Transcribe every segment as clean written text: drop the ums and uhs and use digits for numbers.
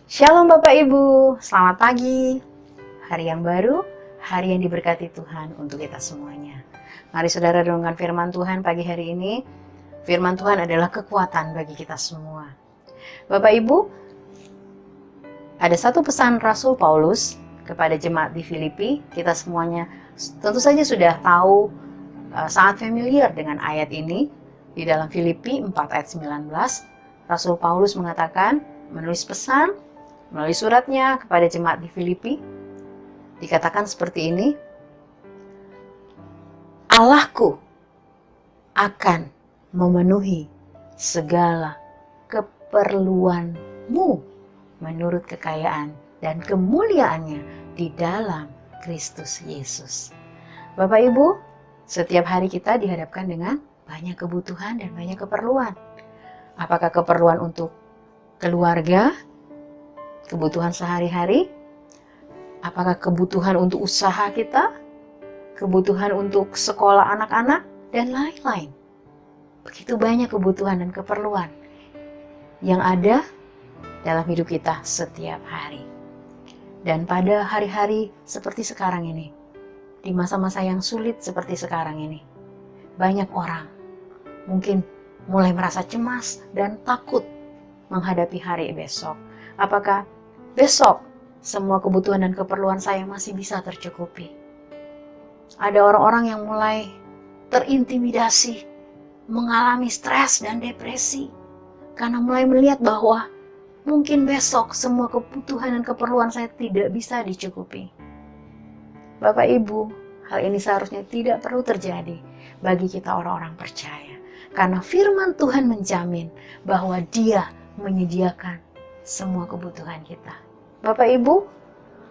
Shalom Bapak Ibu, selamat pagi. Hari yang baru, hari yang diberkati Tuhan untuk kita semuanya. Mari saudara renungkan firman Tuhan pagi hari ini. Firman Tuhan adalah kekuatan bagi kita semua. Bapak Ibu, ada satu pesan Rasul Paulus kepada jemaat di Filipi. Kita semuanya tentu saja sudah tahu, sangat familiar dengan ayat ini. Di dalam Filipi 4 ayat 19, Rasul Paulus mengatakan, menulis pesan melalui suratnya kepada jemaat di Filipi, dikatakan seperti ini, Allahku akan memenuhi segala keperluanmu menurut kekayaan dan kemuliaannya di dalam Kristus Yesus. Bapak Ibu, setiap hari kita dihadapkan dengan banyak kebutuhan dan banyak keperluan. Apakah keperluan untuk keluarga, kebutuhan sehari-hari, apakah kebutuhan untuk usaha kita, kebutuhan untuk sekolah anak-anak, dan lain-lain. Begitu banyak kebutuhan dan keperluan yang ada dalam hidup kita setiap hari. Dan pada hari-hari seperti sekarang ini, di masa-masa yang sulit seperti sekarang ini, banyak orang mungkin mulai merasa cemas dan takut menghadapi hari besok. Apakah besok semua kebutuhan dan keperluan saya masih bisa tercukupi? Ada orang-orang yang mulai terintimidasi, mengalami stres dan depresi, karena mulai melihat bahwa mungkin besok semua kebutuhan dan keperluan saya tidak bisa dicukupi. Bapak Ibu, hal ini seharusnya tidak perlu terjadi bagi kita orang-orang percaya. Karena firman Tuhan menjamin bahwa Dia menyediakan semua kebutuhan kita. Bapak Ibu,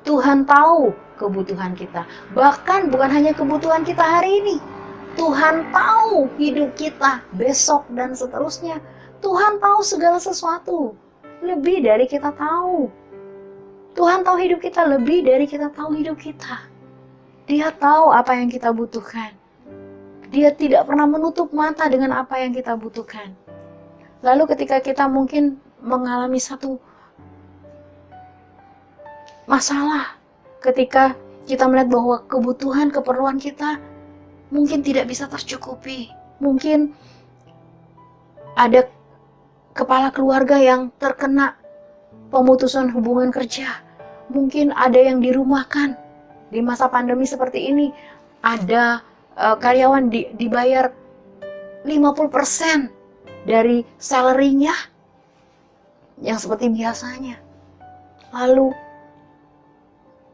Tuhan tahu kebutuhan kita. Bahkan bukan hanya kebutuhan kita hari ini. Tuhan tahu hidup kita besok dan seterusnya. Tuhan tahu segala sesuatu. Lebih dari kita tahu. Tuhan tahu hidup kita lebih dari kita tahu hidup kita. Dia tahu apa yang kita butuhkan. Dia tidak pernah menutup mata dengan apa yang kita butuhkan. Lalu ketika kita mungkin mengalami satu masalah, ketika kita melihat bahwa kebutuhan, keperluan kita mungkin tidak bisa tercukupi. Mungkin ada kepala keluarga yang terkena pemutusan hubungan kerja. Mungkin ada yang dirumahkan di masa pandemi seperti ini. Ada karyawan dibayar 50% dari salary-nya yang seperti biasanya. Lalu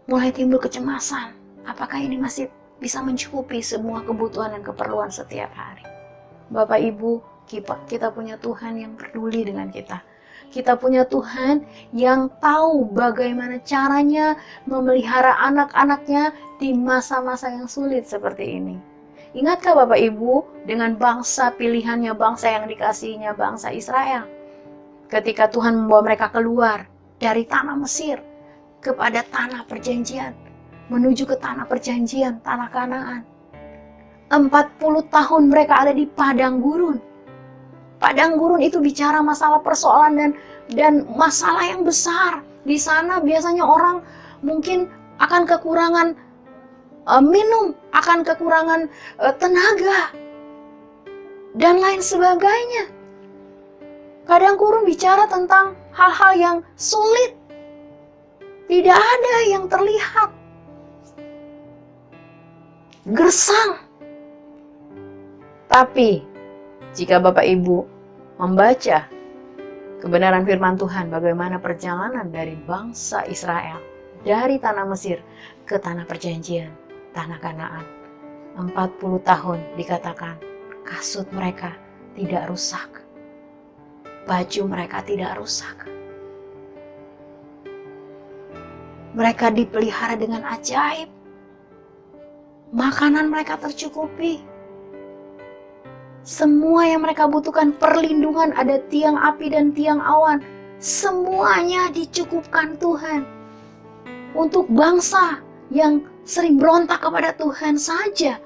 mulai timbul kecemasan. Apakah ini masih bisa mencukupi semua kebutuhan dan keperluan setiap hari? Bapak Ibu, kita punya Tuhan yang peduli dengan kita. Kita punya Tuhan yang tahu bagaimana caranya memelihara anak-anaknya di masa-masa yang sulit seperti ini. Ingatkah Bapak Ibu dengan bangsa pilihannya, bangsa yang dikasihinya, bangsa Israel? Ketika Tuhan membawa mereka keluar dari tanah Mesir kepada tanah perjanjian, menuju ke tanah perjanjian, tanah Kanaan. 40 tahun mereka ada di padang gurun. Padang gurun itu bicara masalah persoalan dan masalah yang besar. Di sana biasanya orang mungkin akan kekurangan minum, akan kekurangan tenaga, dan lain sebagainya. Padang gurun bicara tentang hal-hal yang sulit. Tidak ada yang terlihat. Gersang. Tapi jika Bapak Ibu membaca kebenaran firman Tuhan, bagaimana perjalanan dari bangsa Israel dari tanah Mesir ke tanah perjanjian, tanah Kanaan, 40 tahun dikatakan kasut mereka tidak rusak, baju mereka tidak rusak. Mereka dipelihara dengan ajaib. Makanan mereka tercukupi. Semua yang mereka butuhkan, perlindungan, ada tiang api dan tiang awan. Semuanya dicukupkan Tuhan. Untuk bangsa yang sering berontak kepada Tuhan saja,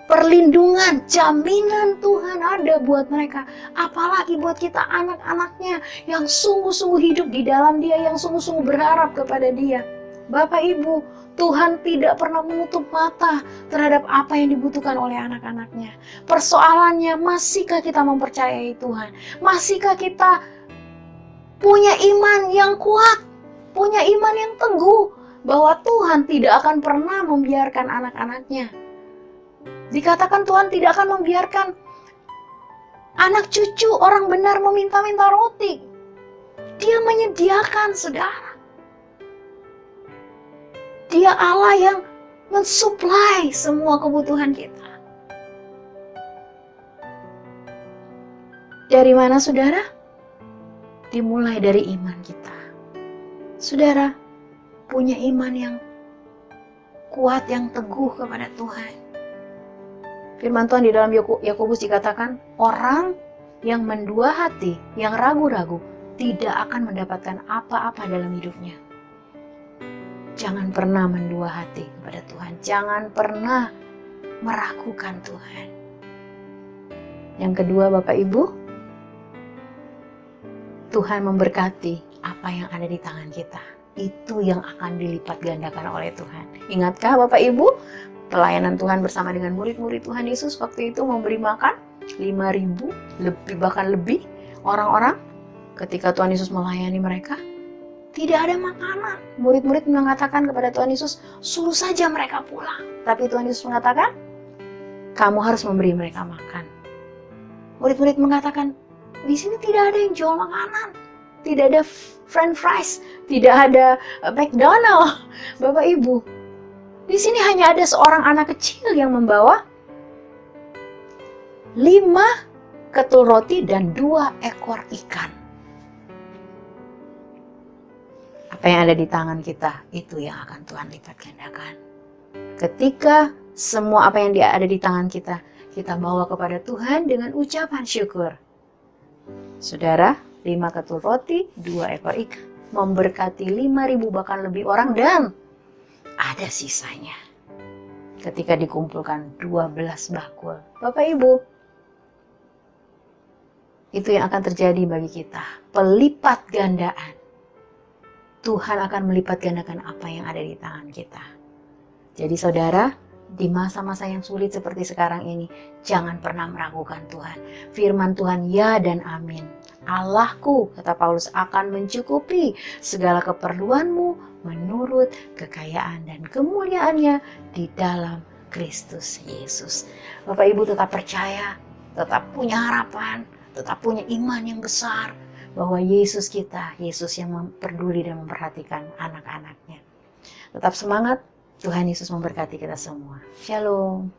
perlindungan, jaminan Tuhan ada buat mereka. Apalagi buat kita anak-anaknya yang sungguh-sungguh hidup di dalam Dia, yang sungguh-sungguh berharap kepada Dia. Bapak Ibu, Tuhan tidak pernah menutup mata terhadap apa yang dibutuhkan oleh anak-anaknya. Persoalannya, masihkah kita mempercayai Tuhan? Masihkah kita punya iman yang kuat, punya iman yang teguh, bahwa Tuhan tidak akan pernah membiarkan anak-anaknya. Dikatakan Tuhan tidak akan membiarkan anak cucu orang benar meminta-minta roti. Dia menyediakan, saudara. Dia Allah yang mensuplai semua kebutuhan kita. Dari mana, saudara? Dimulai dari iman kita. Saudara, punya iman yang kuat, yang teguh kepada Tuhan. Firman Tuhan di dalam Yakobus dikatakan, orang yang mendua hati, yang ragu-ragu, tidak akan mendapatkan apa-apa dalam hidupnya. Jangan pernah mendua hati kepada Tuhan. Jangan pernah meragukan Tuhan. Yang kedua, Bapak Ibu, Tuhan memberkati apa yang ada di tangan kita. Itu yang akan dilipat gandakan oleh Tuhan. Ingatkah Bapak Ibu, pelayanan Tuhan bersama dengan murid-murid Tuhan Yesus waktu itu memberi makan 5.000 lebih, bahkan lebih orang-orang. Ketika Tuhan Yesus melayani mereka, tidak ada makanan. Murid-murid mengatakan kepada Tuhan Yesus, suruh saja mereka pulang. Tapi Tuhan Yesus mengatakan, kamu harus memberi mereka makan. Murid-murid mengatakan, di sini tidak ada yang jual makanan, tidak ada French fries, tidak ada McDonald. Bapak Ibu, di sini hanya ada seorang anak kecil yang membawa 5 ketul roti dan 2 ekor ikan. Apa yang ada di tangan kita, itu yang akan Tuhan lipat gandakan. Ketika semua apa yang ada di tangan kita, kita bawa kepada Tuhan dengan ucapan syukur. Saudara, 5 ketul roti, 2 ekor ikan, memberkati 5.000 bahkan lebih orang, dan ada sisanya. Ketika dikumpulkan 12 bakul. Bapak Ibu, itu yang akan terjadi bagi kita. Pelipat gandaan. Tuhan akan melipat gandakan apa yang ada di tangan kita. Jadi saudara, di masa-masa yang sulit seperti sekarang ini, jangan pernah meragukan Tuhan. Firman Tuhan ya dan amin. Allahku, kata Paulus, akan mencukupi segala keperluanmu menurut kekayaan dan kemuliaannya di dalam Kristus Yesus. Bapak Ibu tetap percaya, tetap punya harapan, tetap punya iman yang besar bahwa Yesus kita, Yesus yang peduli dan memperhatikan anak-anaknya. Tetap semangat, Tuhan Yesus memberkati kita semua. Shalom.